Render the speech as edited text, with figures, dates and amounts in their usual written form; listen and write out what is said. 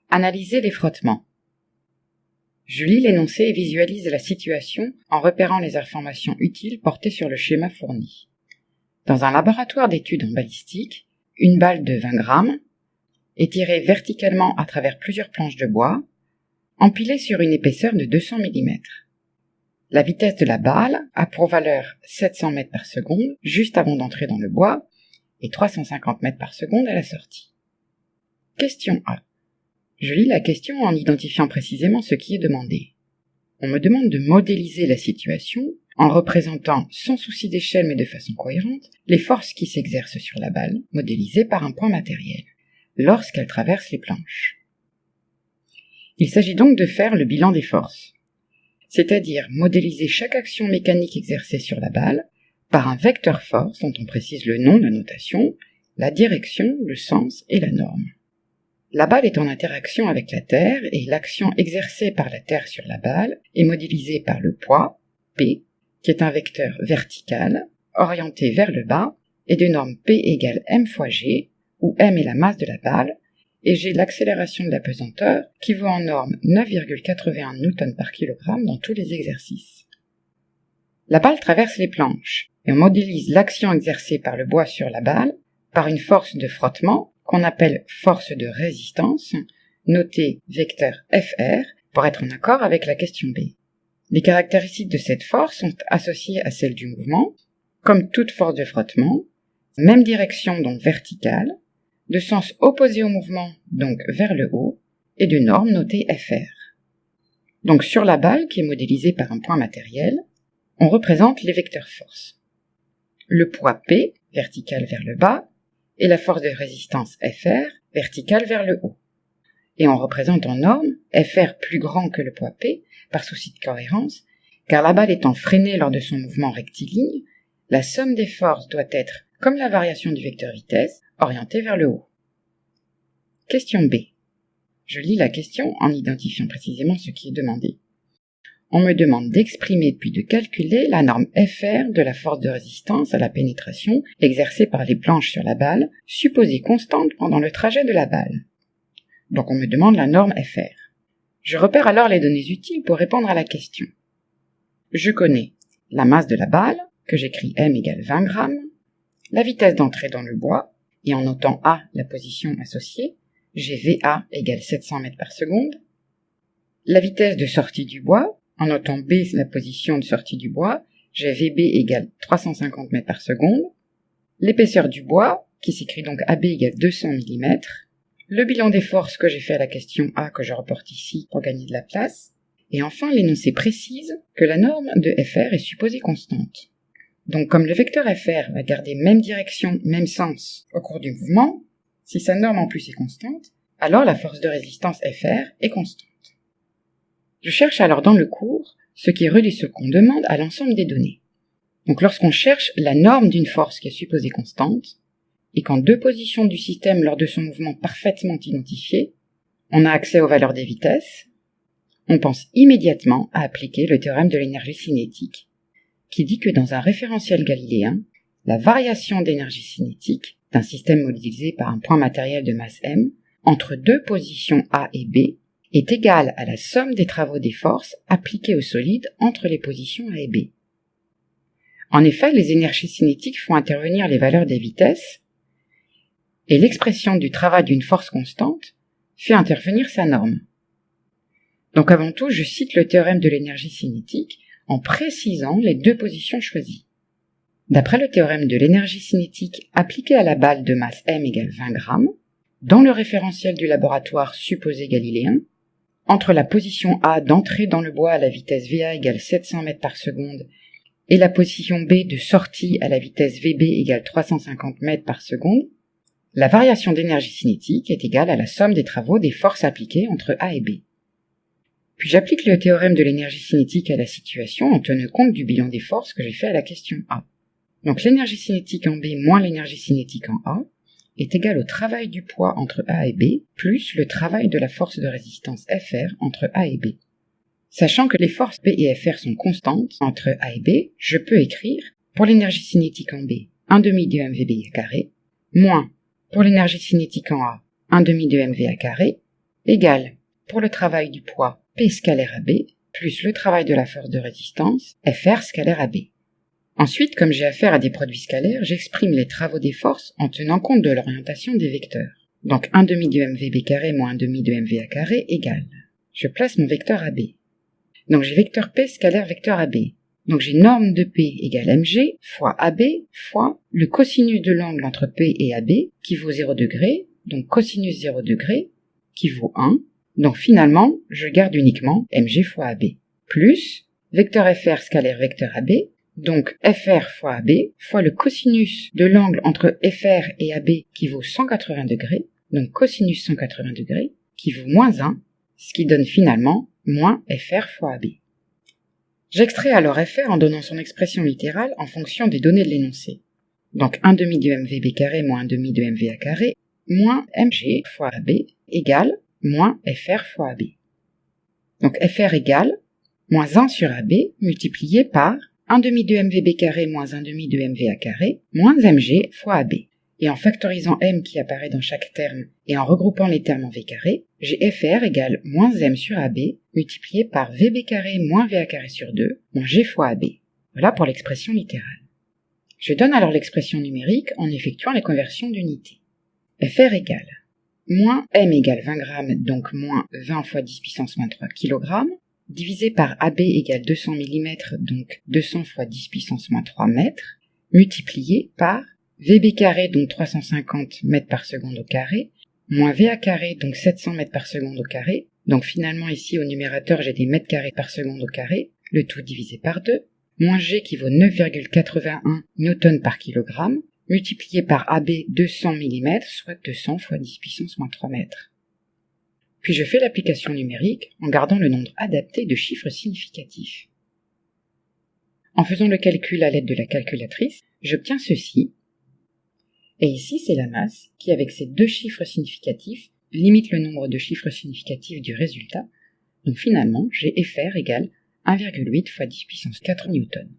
Analyser les frottements. Je lis l'énoncé et visualise la situation en repérant les informations utiles portées sur le schéma fourni. Dans un laboratoire d'études en balistique, une balle de 20 grammes est tirée verticalement à travers plusieurs planches de bois, empilées sur une épaisseur de 200 mm. La vitesse de la balle a pour valeur 700 mètres par seconde juste avant d'entrer dans le bois et 350 mètres par seconde à la sortie. Question A. Je lis la question en identifiant précisément ce qui est demandé. On me demande de modéliser la situation en représentant, sans souci d'échelle mais de façon cohérente, les forces qui s'exercent sur la balle, modélisées par un point matériel, lorsqu'elle traverse les planches. Il s'agit donc de faire le bilan des forces, c'est-à-dire modéliser chaque action mécanique exercée sur la balle par un vecteur force dont on précise le nom, la notation, la direction, le sens et la norme. La balle est en interaction avec la Terre et l'action exercée par la Terre sur la balle est modélisée par le poids, P, qui est un vecteur vertical, orienté vers le bas, et de norme P égale m fois g, où m est la masse de la balle, et g l'accélération de la pesanteur, qui vaut en norme 9,81 Newton par kilogramme dans tous les exercices. La balle traverse les planches, et on modélise l'action exercée par le bois sur la balle par une force de frottement qu'on appelle force de résistance, notée vecteur FR, pour être en accord avec la question B. Les caractéristiques de cette force sont associées à celles du mouvement, comme toute force de frottement, même direction donc verticale, de sens opposé au mouvement donc vers le haut, et de norme notée FR. Donc sur la balle, qui est modélisée par un point matériel, on représente les vecteurs force. Le poids P, vertical vers le bas, et la force de résistance FR, verticale vers le haut. Et on représente en norme FR plus grand que le poids P, par souci de cohérence, car la balle étant freinée lors de son mouvement rectiligne, la somme des forces doit être, comme la variation du vecteur vitesse, orientée vers le haut. Question B. Je lis la question en identifiant précisément ce qui est demandé. On me demande d'exprimer puis de calculer la norme FR de la force de résistance à la pénétration exercée par les planches sur la balle, supposée constante pendant le trajet de la balle. Donc on me demande la norme FR. Je repère alors les données utiles pour répondre à la question. Je connais la masse de la balle, que j'écris m égale 20 grammes, la vitesse d'entrée dans le bois, et en notant A la position associée, j'ai VA égale 700 mètres par seconde, la vitesse de sortie du bois, en notant B la position de sortie du bois, j'ai VB égale 350 mètres par seconde, l'épaisseur du bois, qui s'écrit donc AB égale 200 mm, le bilan des forces que j'ai fait à la question A que je reporte ici pour gagner de la place, et enfin l'énoncé précise que la norme de FR est supposée constante. Donc comme le vecteur FR va garder même direction, même sens au cours du mouvement, si sa norme en plus est constante, alors la force de résistance FR est constante. Je cherche alors dans le cours ce qui relie ce qu'on demande à l'ensemble des données. Donc lorsqu'on cherche la norme d'une force qui est supposée constante, et qu'en deux positions du système lors de son mouvement parfaitement identifiées, on a accès aux valeurs des vitesses, on pense immédiatement à appliquer le théorème de l'énergie cinétique, qui dit que dans un référentiel galiléen, la variation d'énergie cinétique d'un système modélisé par un point matériel de masse m entre deux positions A et B est égale à la somme des travaux des forces appliquées au solide entre les positions A et B. En effet, les énergies cinétiques font intervenir les valeurs des vitesses, et l'expression du travail d'une force constante fait intervenir sa norme. Donc avant tout, je cite le théorème de l'énergie cinétique en précisant les deux positions choisies. D'après le théorème de l'énergie cinétique appliqué à la balle de masse m égale 20 grammes, dans le référentiel du laboratoire supposé galiléen, entre la position A d'entrée dans le bois à la vitesse VA égale 700 mètres par seconde et la position B de sortie à la vitesse VB égale 350 mètres par seconde, la variation d'énergie cinétique est égale à la somme des travaux des forces appliquées entre A et B. Puis j'applique le théorème de l'énergie cinétique à la situation en tenant compte du bilan des forces que j'ai fait à la question A. Donc l'énergie cinétique en B moins l'énergie cinétique en A est égale au travail du poids entre A et B plus le travail de la force de résistance FR entre A et B. Sachant que les forces P et FR sont constantes entre A et B, je peux écrire pour l'énergie cinétique en B 1/2 de mvBA carré moins pour l'énergie cinétique en A 1/2 de mVA carré égale, pour le travail du poids, P scalaire AB, plus le travail de la force de résistance, FR scalaire AB. Ensuite, comme j'ai affaire à des produits scalaires, j'exprime les travaux des forces en tenant compte de l'orientation des vecteurs. Donc 1 demi de mvb carré moins 1 demi de mva carré égale. Je place mon vecteur AB. Donc j'ai vecteur P scalaire vecteur AB. Donc j'ai norme de P égale mg fois AB fois le cosinus de l'angle entre P et AB qui vaut 0 degré, donc cosinus 0 degré qui vaut 1. Donc finalement, je garde uniquement mg fois AB, plus vecteur FR scalaire vecteur AB, donc FR fois AB, fois le cosinus de l'angle entre FR et AB qui vaut 180 degrés, donc cosinus 180 degrés, qui vaut moins 1, ce qui donne finalement moins FR fois AB. J'extrais alors FR en donnant son expression littérale en fonction des données de l'énoncé. Donc 1 demi de mvb carré moins 1 demi de mva carré moins mg fois AB égale moins FR fois AB. Donc FR égale moins 1 sur AB multiplié par 1 demi de mvb carré moins 1 demi de mva carré moins mg fois AB. Et en factorisant m qui apparaît dans chaque terme et en regroupant les termes en v carré, j'ai FR égale moins m sur AB multiplié par vb carré moins va carré sur 2 moins g fois AB. Voilà pour l'expression littérale. Je donne alors l'expression numérique en effectuant les conversions d'unités. FR égale moins m égale 20 grammes, donc moins 20 fois 10 puissance moins 3 kg, divisé par AB égale 200 mm, donc 200 fois 10 puissance moins 3 mètres, multiplié par VB carré, donc 350 mètres par seconde au carré, moins VA carré, donc 700 mètres par seconde au carré, donc finalement ici au numérateur j'ai des mètres carrés par seconde au carré, le tout divisé par 2, moins G qui vaut 9,81 newton par kilogramme, multiplié par AB 200 mm, soit 200 fois 10 puissance moins 3 mètres. Puis je fais l'application numérique en gardant le nombre adapté de chiffres significatifs. En faisant le calcul à l'aide de la calculatrice, j'obtiens ceci. Et ici, c'est la masse qui, avec ces deux chiffres significatifs, limite le nombre de chiffres significatifs du résultat. Donc finalement, j'ai FR égale 1,8 fois 10 puissance 4 newtons.